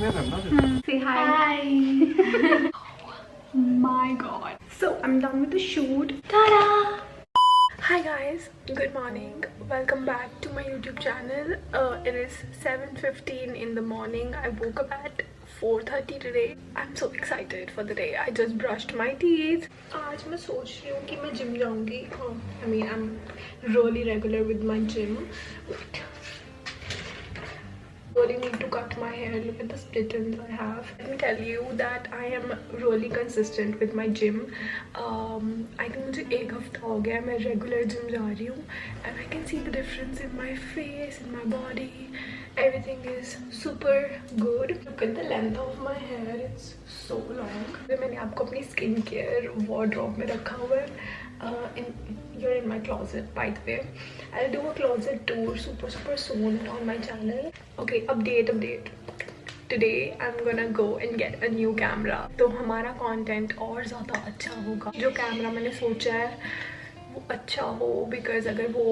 Say hi. Hi. Oh my god. So I'm done with the shoot. Ta-da! Hi guys, good morning. Welcome back to my YouTube channel. It is 7:15 in the morning. I woke up at 4:30 today. I'm so excited for the day. I just brushed my teeth. आज मैं सोच रही हूँ कि मैं gym जाऊँगी. I mean, I'm really regular with my gym. Wait. Really need to cut my hair. Look at the split ends I have. Let me tell you that I am really consistent with my gym. I think मुझे एक हफ्ता हो गया मैं regular gym जा रही हूँ, and I can see the difference in my face, in my body. Everything is super good. Look at the length of my hair. It's so long. मैंने आपको अपनी skin care wardrobe में रखा हुआ है. You're in my closet, by the way. I'll do a closet tour super soon on my channel. Okay, update. Today I'm gonna go and get a new camera. तो हमारा content और ज़्यादा अच्छा होगा. जो कैमरा मैंने सोचा है वो अच्छा हो, because अगर वो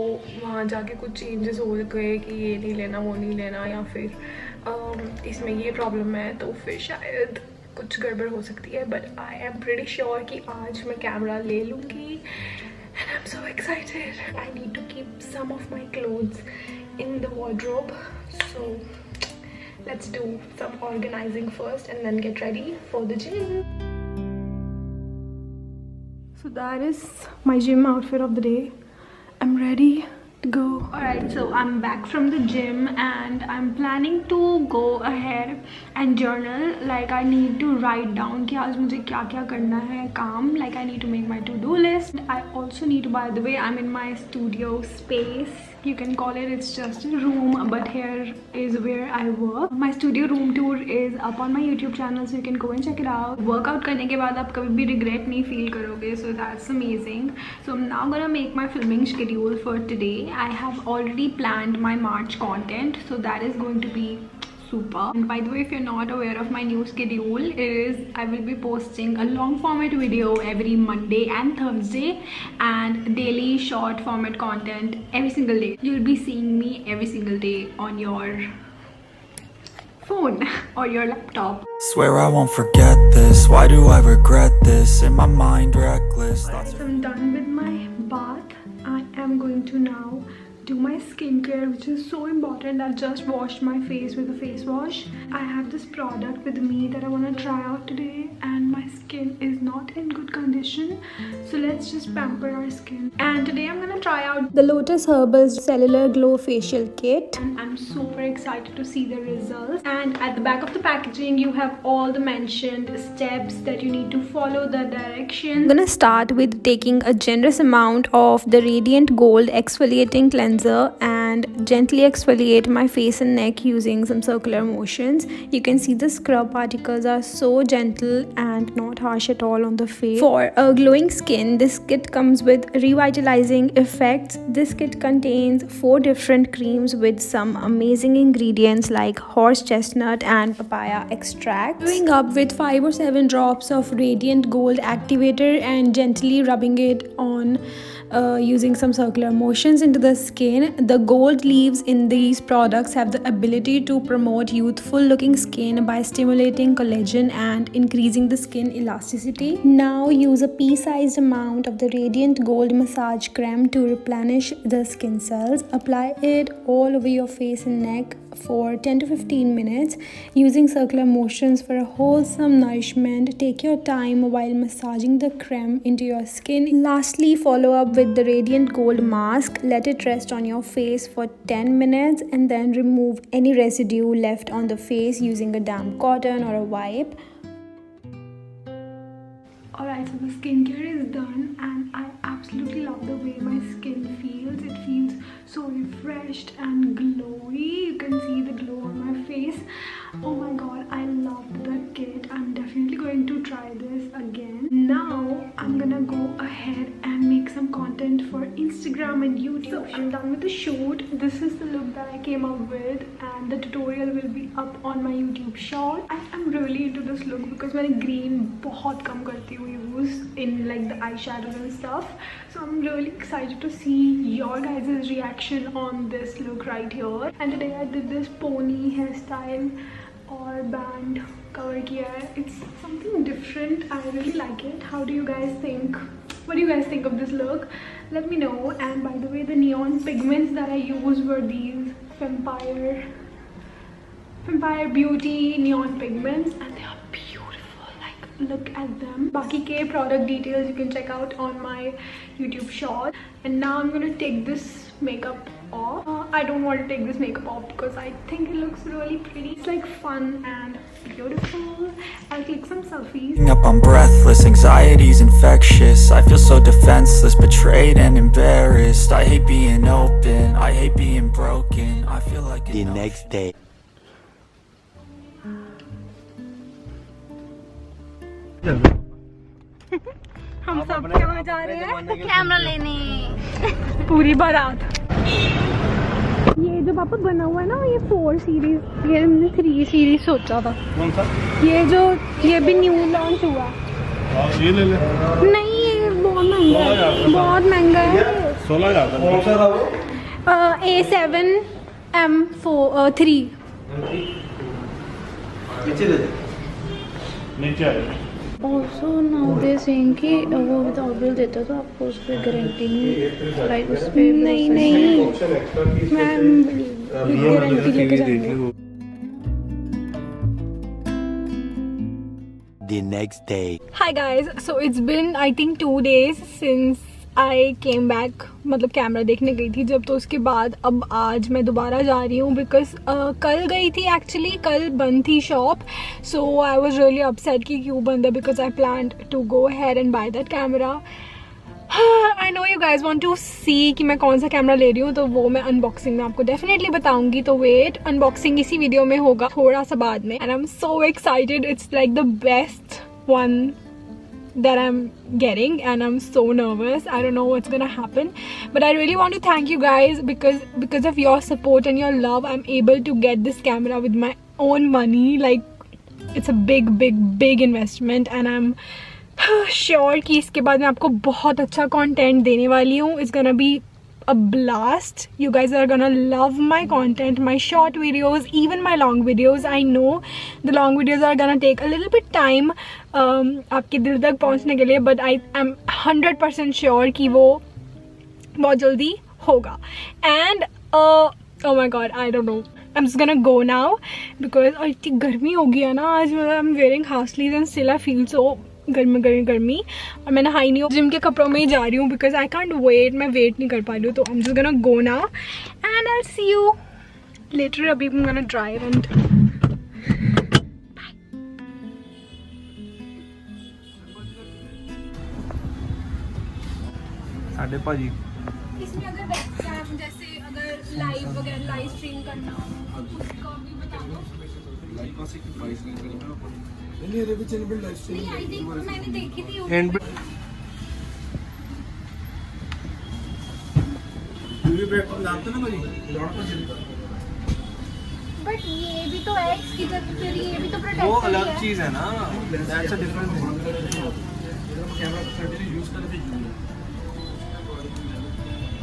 वहाँ जाके कुछ changes हो गए कि ये नहीं लेना वो नहीं लेना या फिर इसमें ये problem है तो फिर शायद कुछ गड़बड़ हो सकती है. But I am pretty sure कि आज मैं कैमरा ले लूँगी and I'm so excited. I need to keep some of my clothes in the wardrobe, so let's do some organizing first and then get ready for the gym. So that is my gym outfit of the day. I'm ready to go. Alright, so I'm back from the gym and I'm planning to go ahead and journal. Like I need to write down कि आज मुझे क्या क्या करना है काम. Like I need to make my to-do list. I also need to, by the way, I'm in my studio space. You can call it, it's just a room, but here is where I work. My studio room tour is up on my YouTube channel, so you can go and check it out. Workout करने के बाद आप कभी भी regret नहीं feel करोगे, so that's amazing. So I'm now gonna make my filming schedule for today. I have already planned my March content, so that is going to be super. And by the way, if you're not aware of my new schedule, I will be posting a long format video every Monday and Thursday and daily short format content every single day. You'll be seeing me every single day on your phone or your laptop. Swear I won't forget this. Why do I regret this? In my mind reckless. Alright, so I'm done with my bath. I am going to now do my skincare, which is so important. I've just washed my face with a face wash. I have this product with me that I want to try out today, and my skin is not in good condition, so let's just pamper our skin. And today I'm gonna try out the Lotus Herbals Cellular Glow Facial Kit, and I'm super excited to see the results. And at the back of the packaging you have all the mentioned steps that you need to follow, the directions. I'm gonna start with taking a generous amount of the Radiant Gold Exfoliating Cleanser and gently exfoliate my face and neck using some circular motions. You can see the scrub particles are so gentle and not harsh at all on the face. For a glowing skin, this kit comes with revitalizing effects. This kit contains 4 different creams with some amazing ingredients like horse chestnut and papaya extract. Doing up with 5 or 7 drops of Radiant Gold Activator and gently rubbing it on using some circular motions into the skin. The gold leaves in these products have the ability to promote youthful looking skin by stimulating collagen and increasing the skin elasticity. Now use a pea-sized amount of the Radiant Gold Massage Creme to replenish the skin cells. Apply it all over your face and neck for 10 to 15 minutes using circular motions for a wholesome nourishment. Take your time while massaging the creme into your skin. Lastly, follow up with the Radiant Gold Mask. Let it rest on your face for 10 minutes and then remove any residue left on the face using a damp cotton or a wipe. Alright, so the skincare is done and I absolutely love the way my skin feels. It feels so refreshed and glowy. You can see the glow on my face. Oh my god, I loved the kit. I'm definitely going to try this again. Now I'm gonna go ahead and make some content for Instagram and YouTube. So I'm done with the shoot. This is the look that I came up with and the tutorial will be up on my YouTube short. I'm really into this look because मैंने green बहुत कम करती हूँ use in like the eyeshadows and stuff. So I'm really excited to see your guys' reaction on this look right here. And today I did this pony hairstyle और band cover किया है. It's something different. I really like it. How do you guys think? What do you guys think of this look? Let me know. And by the way, the neon pigments that I used were these Vampire Beauty neon pigments, and they are beautiful. Like, look at them. Baki ke product details you can check out on my YouTube short. And now I'm gonna take this makeup off. I don't want to take this makeup off because I think it looks really pretty. It's like fun and beautiful. I'll click some selfies. Up, I'm breathless, anxiety's infectious. I feel so defenseless, betrayed and embarrassed. I hate being open, I hate being broken. I feel like the next day. हम सब कहाँ जा रहे हैं? Camera लेने. पूरी बारात. ये जो पापा बना हुआ है ना, ये 4 सीरीज, ये हमने 3 सीरीज सोचा था. कौन सा? ये भी न्यू लॉन्च हुआ. ये ले ले. नहीं, ये बहुत महंगा है. बहुत महंगा है. 16,000 का. A7M3. नीचे आएगा. Also now they're saying कि वो विदाउट बिल देता तो आपको उस पर गारंटी नहीं, लाइक उस पर नहीं मैं गारंटी लेके जाऊंगी. The next day. Hi guys, so it's been I think 2 days since I came back. मतलब कैमरा देखने गई थी जब, तो उसके बाद अब आज मैं दोबारा जा रही हूँ बिकॉज कल गई थी एक्चुअली, कल बंद थी shop. So I was really upset कि क्यों बंद है, because I planned to go here and buy that camera. I know you guys want to see कि मैं कौन सा कैमरा ले रही हूँ, तो वो मैं अनबॉक्सिंग में आपको डेफिनेटली बताऊंगी. तो वेट, अनबॉक्सिंग इसी वीडियो में होगा थोड़ा सा बाद में. And I am so excited. It's like the best one that I'm getting and I'm so nervous. I don't know what's gonna happen, but I really want to thank you guys because of your support and your love I'm able to get this camera with my own money. Like, it's a big investment and I'm sure कि इसके बाद मैं आपको बहुत अच्छा content देने वाली हूँ. It's gonna be a blast. You guys are gonna love my content, my short videos, even my long videos. I know the long videos are gonna take a little bit time आपके दिल तक पहुंचने के लिए, but I am 100% sure कि वो बहुत जल्दी होगा. And oh my god, I don't know, I'm just gonna go now because इतनी गर्मी हो गई है ना आज. I'm wearing half sleeves and still I feel so गर्मी. और मैं नहाई नहीं हूँ, जिम के कपड़ों में ही जा रही हूँ बिकॉज आई कांट वेट. मैं वेट नहीं कर पा रही हूँ, तो I am just gonna go now and I will see you later. अभी I am gonna drive and साढ़े भाजी. इसमें अगर वेबकैम जैसे अगर लाइव वगैरह लाइव स्ट्रीम करना हो उसका भी बता दो. लाइव पास की प्राइस नहीं करना पड़ेगा. नहीं, आई थिंक मैंने देखी थी. बट ये भी तो है इसकी जगह, फिर ये भी तो प्रोटेक्टर वो अलग चीज है ना. That's a different thing. Camera continue use करके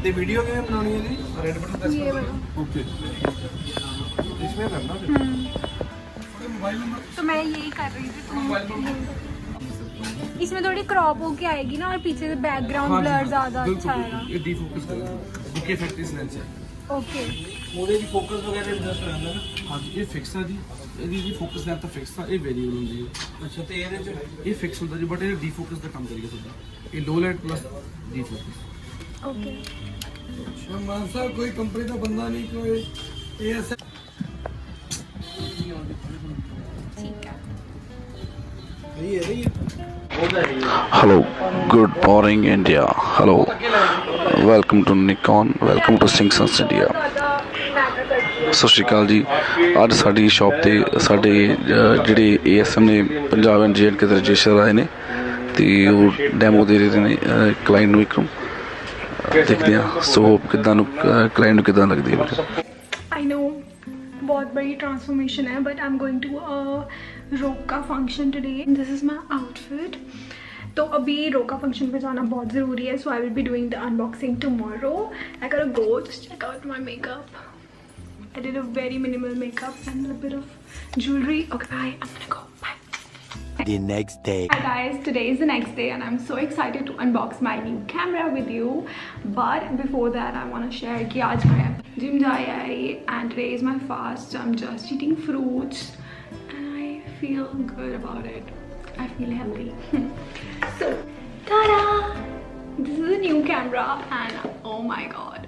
ते वीडियो के बनानी है जी. रेड बटन प्रेस करो. ओके, इसमें करना फिर. तो मैं यही कर रही थी. इसमें थोड़ी क्रॉप होके आएगी ना और पीछे से बैकग्राउंड ब्लर ज्यादा अच्छा आएगा. ये डीफोकस करेगा. बुके इफेक्ट इस लेंस है. ओके, ਉਹਦੇ ਦੀ ਫੋਕਸ ਵਗੈਰਾ ਐਡਜਸਟ ਹੋ ਜਾਂਦਾ ਨਾ. ਹਾਂਜੀ, ਇਹ ਫਿਕਸ ਆ ਜੀ. ਇਹਦੀ ਜੀ ਫੋਕਸ ਲੈਂਥ ਤਾਂ ਫਿਕਸ ਆ, ਇਹ ਵੇਰੀਏਬਲ ਹੁੰਦੀ ਹੈ. ਅੱਛਾ, ਤੇ ਇਹਦੇ ਚ ਇਹ ਫਿਕਸ ਹੁੰਦਾ ਜੀ, ਬਟ ਇਹ ਡੀਫੋਕਸ ਦਾ ਕੰਮ ਕਰੇਗਾ ਤੁਹਾਡਾ. ਇਹ ਲੋ ਲਾਈਟ ਪਲੱਸ ਡੀਫੋਕਸ. ओके. मानसा कोई कंपनी का बंदा नहीं, कोई ये Hello, good morning India. Hello, welcome to Nikon, welcome to Singsons India. ਸਤਿ ਸ਼੍ਰੀ ਅਕਾਲ ਜੀ. ਅੱਜ ਸਾਡੀ ਸ਼ਾਪ ਤੇ ਸਾਡੇ ਜਿਹੜੇ ASM ਨੇ ਪੰਜਾਬ ਐਂਡ JNK ਦੇ ਰਜਿਸਟਰ ਆਏ ਨੇ ਤੇ ਉਹ ਡੈਮੋ ਦੇ ਰਹੇ ਨੇ ਕਲਾਇੰਟ ਨੂੰ. ਇੱਕ देखते हैं सो कितना क्लाइंट कितना लगती है. आई नो बहुत बड़ी ट्रांसफॉर्मेशन है, but I am going to roka function today. This is my outfit. तो अभी रोका फंक्शन पे जाना बहुत ज़रूरी है, so I will be doing the unboxing tomorrow. I got go just check out my makeup. I did a very minimal makeup and a bit of jewelry. Okay, bye. I'm gonna go. Bye. The next day. Hi guys, today is the next day and I'm so excited to unbox my new camera with you. But before that, I want to share कि आज मैं gym जाई and today is my fast. So I'm just eating fruits and I feel good about it. I feel healthy. So, ta-da! This is a new camera and oh my god.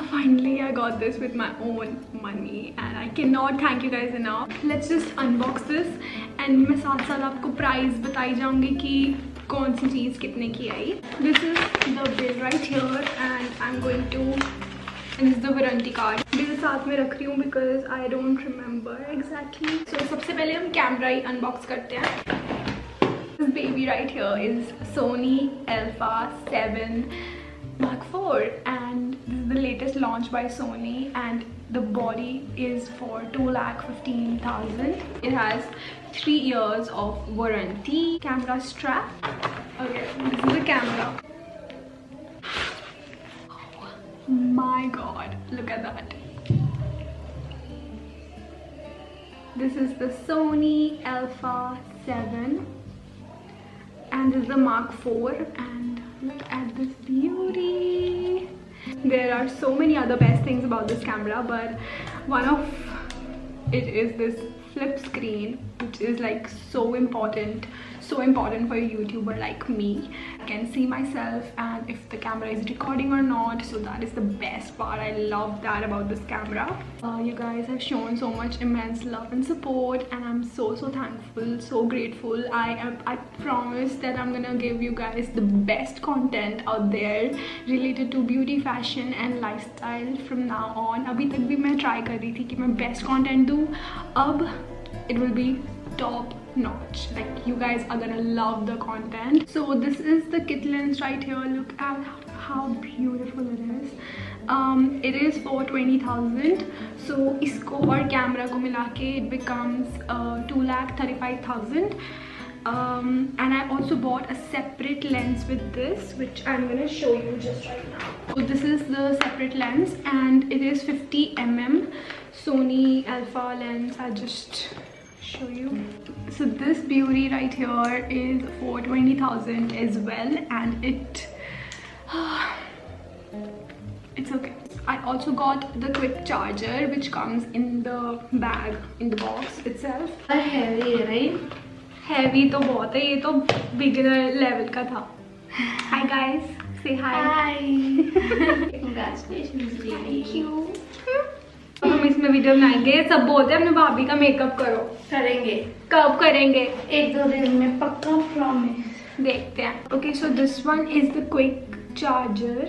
Finally I got this with my own money and I cannot thank you guys enough. Let's just unbox this and मैं साथ साथ आपको price बताई जाऊंगी कि कौन सी चीज़ कितने की आई. This is the bill right here and I'm going to, and this is the warranty card. Bill साथ में रख रही हूँ because I don't remember exactly. So सबसे पहले हम कैमरा ही unbox करते हैं. This baby right here is Sony Alpha 7 Mark 4 and this is the latest launch by Sony and the body is for 2,15,000. It has 3 years of warranty. Camera strap. Okay, this is the camera. Oh my god, look at that. This is the Sony Alpha 7 and this is the Mark 4 and look at this beauty. There are so many other best things about this camera, but one of it is this flip screen, which is like so important for a YouTuber like me. I can see myself and if the camera is recording or not, so that is the best part. I love that about this camera. You guys have shown so much immense love and support and I'm so thankful, so grateful. I promise that I'm gonna give you guys the best content out there related to beauty, fashion and lifestyle from now on. अभी तक भी मैं try कर रही थी कि मैं best content दूँ. अब it will be top notch. Like you guys are gonna love the content. So this is the kit lens right here. Look at how beautiful it is. It is for 20,000. So isko aur camera ko milake it becomes 2,35,000. And I also bought a separate lens with this, which I'm gonna show you just right now. So this is the separate lens and it is 50mm Sony Alpha lens. I'll just show you. So this beauty right here is for 20,000 as well and it's okay. I also got the quick charger which comes in the bag, in the box itself. Heavy, right? Heavy तो बहुत है, ये तो beginner level का था. Hi guys, say hi. Hi. Congratulations. Thank you. हम इसमें video बनाएंगे. सब बोलते हैं अपने भाभी का मेकअप करो. करेंगे. कब करेंगे? 1-2 दिन में पक्का प्रॉमिस. देखते हैं. Okay, so this one is the quick charger.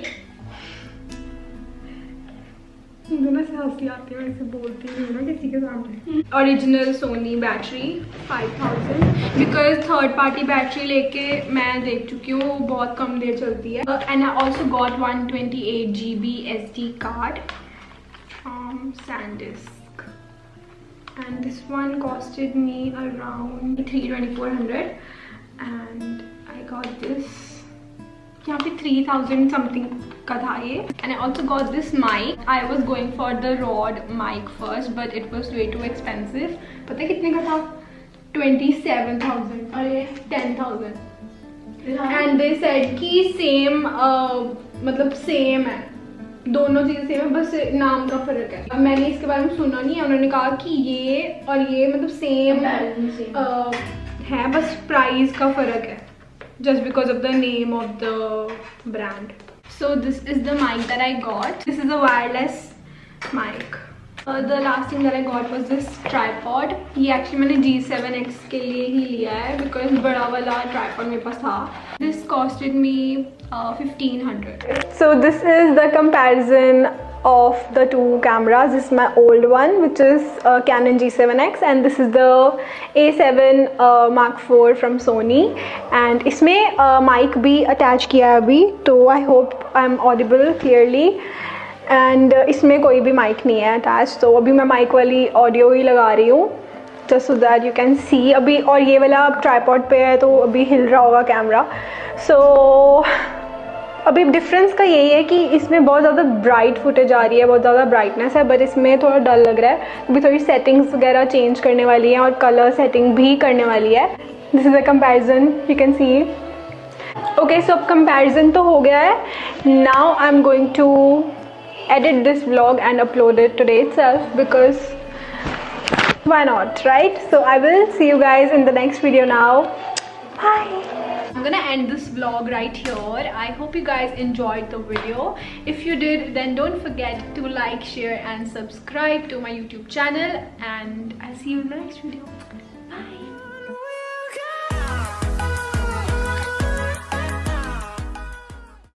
दोनों से हंसी आती है, ऐसे बोलती हूँ ना किसी के सामने. Original Sony battery 5,000 because third party battery लेके मैं देख चुकी हूँ, वो बहुत कम देर चलती है. And I also got 128 GB SD card from SanDisk and this one costed me around 3,400 and I got this यहाँ पे 3,000 something का था ये. And I also got this mic. I was going for the Rode mic first but it was way too expensive. पता है कितने का था? 27,000 और ये 10,000. And they said कि same मतलब same है, दोनों चीज़ें सेम है, बस नाम का फ़र्क है. मैंने इसके बारे में सुना नहीं है. उन्होंने कहा कि ये और ये मतलब सेम है, बस प्राइस का फ़र्क है, just because of the name of the brand. So this is the mic that I got. This is a wireless mic. The last thing that I got was this tripod. ये actually मैंने G7X के लिए ही लिया है because बड़ा वाला tripod मेरे पास था. This costed me 1,500. So this is the comparison of the two cameras. This is my old one which is Canon G7X and this is the A7 Mark 4 from Sony and इसमें mic भी attach किया है अभी, तो I hope I'm audible clearly. And इसमें कोई भी mic नहीं है अटैच, तो अभी मैं माइक वाली ऑडियो ही लगा रही हूँ just so that you can सी अभी. और ये वाला ट्राइपॉड पे है तो अभी हिल रहा होगा कैमरा. सो अभी डिफरेंस का यही है कि इसमें बहुत ज़्यादा ब्राइट फुटेज आ रही है, बहुत ज़्यादा ब्राइटनेस है, बट इसमें थोड़ा डल लग रहा है क्योंकि थोड़ी सेटिंग्स वगैरह चेंज करने वाली है और कलर सेटिंग भी करने वाली है. This is a comparison, you can see. Okay, so अब कंपैरिजन तो हो गया है. Now I am going to edit this vlog and upload it today itself because why not, right? So I will see you guys in the next video now. Bye. I'm gonna end this vlog right here. I hope you guys enjoyed the video. If you did, then don't forget to like, share and subscribe to my YouTube channel, and I'll see you in the next video.